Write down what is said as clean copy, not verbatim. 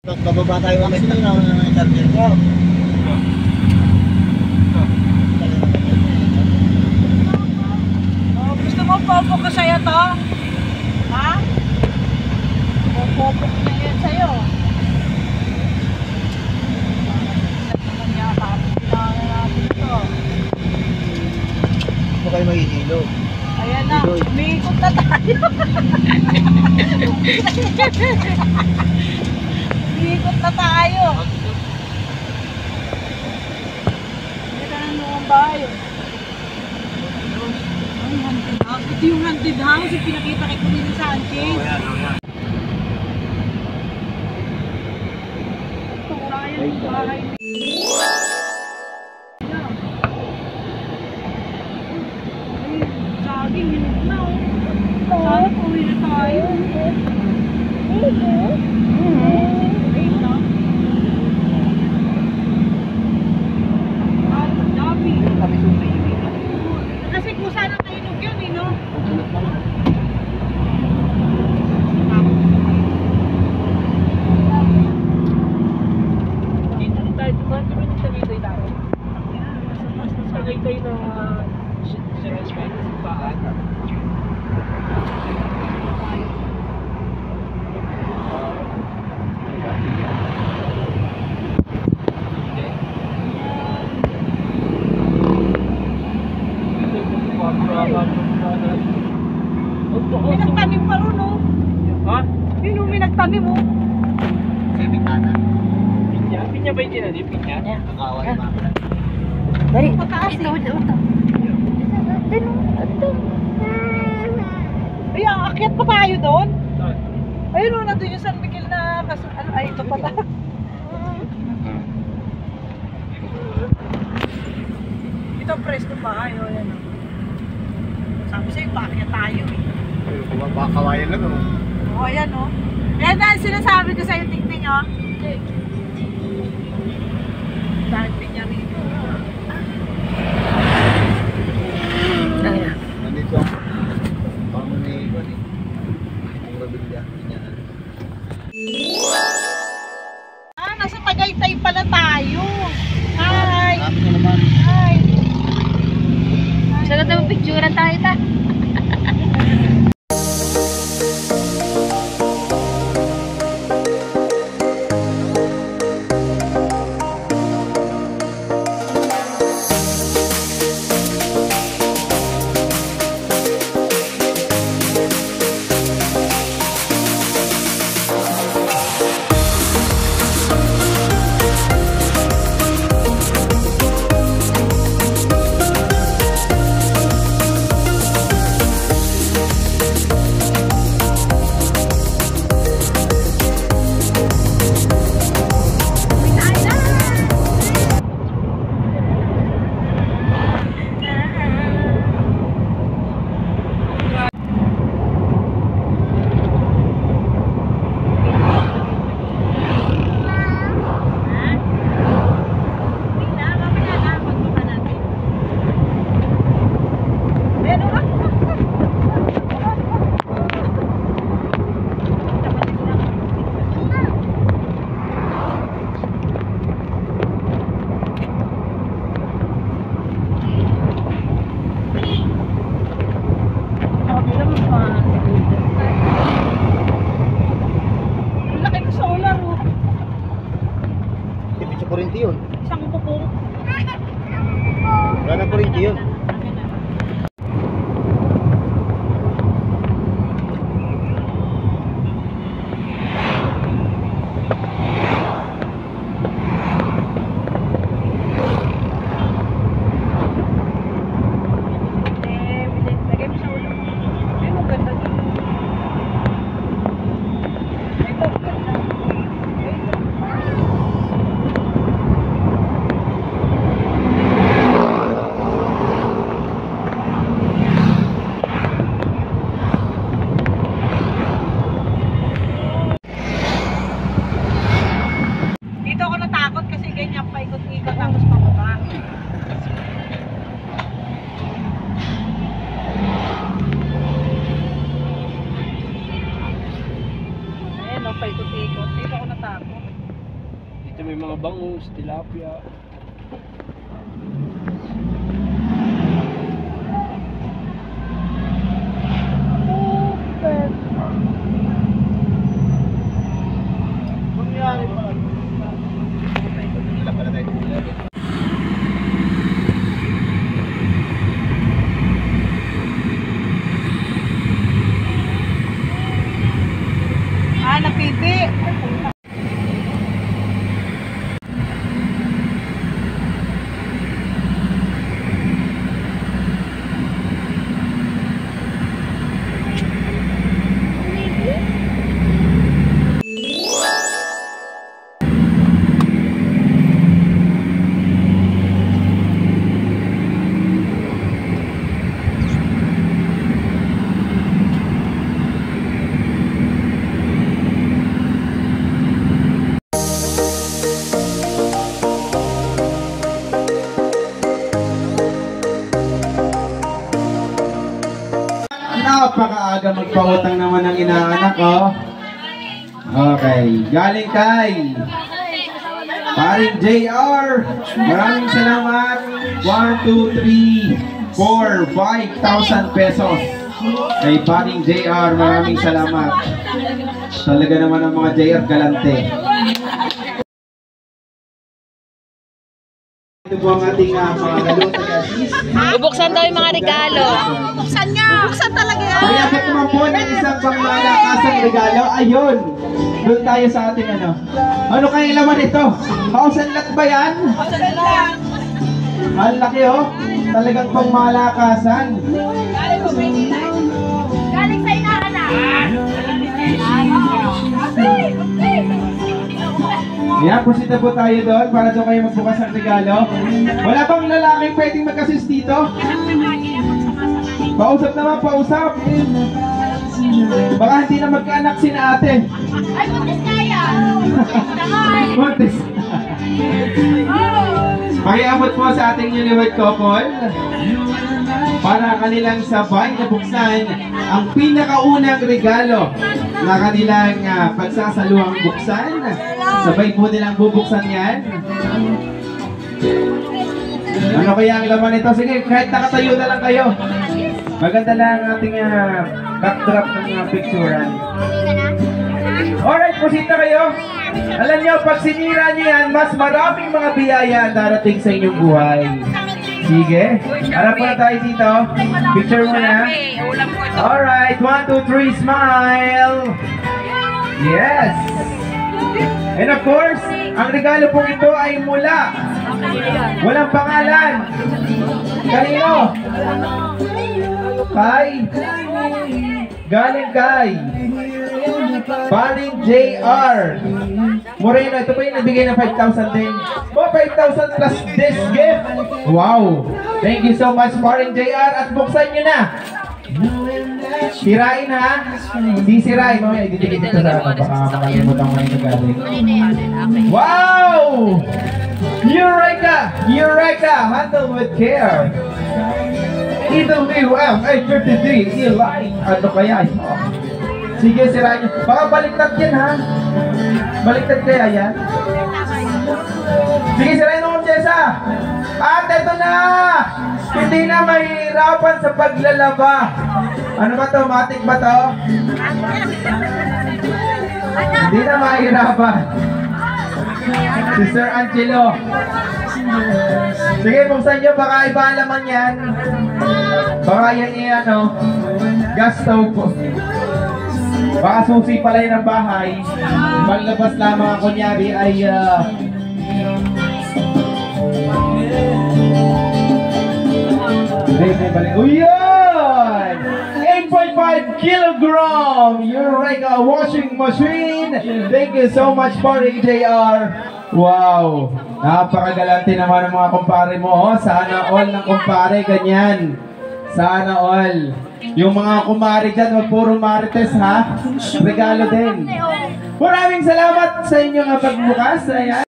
Bababa tayo mamaya ng charger ko. Gusto mo popo ko sa'yo to? Ha? Popo ko na yan sa'yo. Huwag kayo mahihilo. Ayan na, umiikot na tayo. Umiikot na tayo. Ayan na ang bahay. Ay, haunted house. Ito yung haunted house yung pinakita kay Kulina Sanchez. Oh, yan, oh, yan. Ito, wala yung bahay. Saging, hinog na oh. Sana uwi na tayo. Wait lang. Ang dami. Kasi kung sana nahinog yun eh, no? Dito rin tayo. Diba yung Tagaytay tayo? Tagaytay na Serespect. Bakit? May nagtanim pa ron, no? Ha? Yun yung may nagtanim, mo. Sa bintana. Pinya? Pinya ba yung tinanim? Pinya? Nakaway ba? Dari, pataas eh. Ito. Ay, aakyat pa tayo doon? Ayun o, nandun yung San Miguel na ano, ay, ito pala. Ito, presko pa kayo, yan o. Sabi sa'yo, paakyat tayo eh. Baka kawayan lang oh. O, ayan o. Yan na, sinasabi ko sa'yo, tingting o. Dahil pinya rito. Ayan. Nandito ako. Parang may iwan eh. Ang mabilya. Nasa Tagaytay pala tayo. Hi! Kapit na naman. Hi! Sana tayo picturean tayo ta. Kurinti yun. Isang pupong. Wala na kurinti yun. Lagay mo sa ulo. Ay, maganda din. Ito, maganda. Ito may mga bangus, tilapia. Ah, napiti. Napakaaga magpautang naman ng inaanak, oh. Okay, galing kay Paring JR. Maraming salamat. 1, 2, 3, 4, 5,000 pesos. Kay Paring JR, maraming salamat. Talaga naman ang mga JR galante. Ito po ang ating mga galong taga-sis. Bubuksan daw yung mga regalo. Buksan niya. Buksan talaga yan. Kaya naman po ng isang pangmalakasang regalo. Ayun. Doon tayo sa ating ano. Ano kaya laman ito? Pausan lat ba yan? Buksan lang. Ang laki, oh. Talagang pangmalakasan. Galing ko, Maynila. Galing sa inaanak. Yan, pusita po tayo doon para doon kayo magbukas ng regalo. Wala bang lalaking pwedeng mag-assist dito? Pausap naman, pausap. Baka hindi na magkaanak si na ate. Ay, buntis kaya. Buntis. Pakiabot po sa ating newlywed couple para kanilang sabay na buksan ang pinakaunang regalo na kanilang pagsasaluhang buksan. Sabay po nilang bubuksan yan. Ano kaya ang laman nito? Sige, kahit nakatayo na lang kayo. Maganda lang ang ating backdrop ng picturean. Alright, pusita kayo. Alam nyo, pag sinira nyo yan, mas maraming mga biyaya darating sa inyong buhay. Sige, harap po na tayo dito. Picture mo na. Alright, 1, 2, 3, smile! Yes! And of course, ang regalo po ito ay mula. Walang pangalan. Kanino? Kay? Galing kay Paring JR Moreno. Ito po yung nabigay na 5,000 din. Oh, 5,000 plus this gift. Wow! Thank you so much, Paring JR. At buksan nyo na. Sirain, ha? Hindi sirain. Mamaya, ididikit ito sa akin. Baka makalimutan ko na yung nagaling. Wow! Eureka! Eureka! Handle with care. Either way, wow, ay 53, Eli. Ano kaya ito? Sige, sirain nyo. Baka baliktad yan, ha? Baliktad kaya yan? Sige, sirain mo, Jessa. At ito na! Hindi na mahihirapan sa paglalaba. Ano ba to? Matik ba to? Hindi na mahihirapan. Si Sir Angelo. Sige, buksan nyo. Baka iba laman yan. Baka yan ano, gas stove po. Baka susi pala yun ng bahay. Paglabas lamang ang kunyari ay Uyan! 8.5 kilogram Eureka washing machine. Thank you so much for JR. Wow! Napakagalante naman ng mga kumpare mo. Oh. Sana all ng kumpare ganyan. Sana all. Yung mga kumari dyan, wag puro marites, ha? Regalo din. Maraming salamat sa inyong pagbukas. Ayan.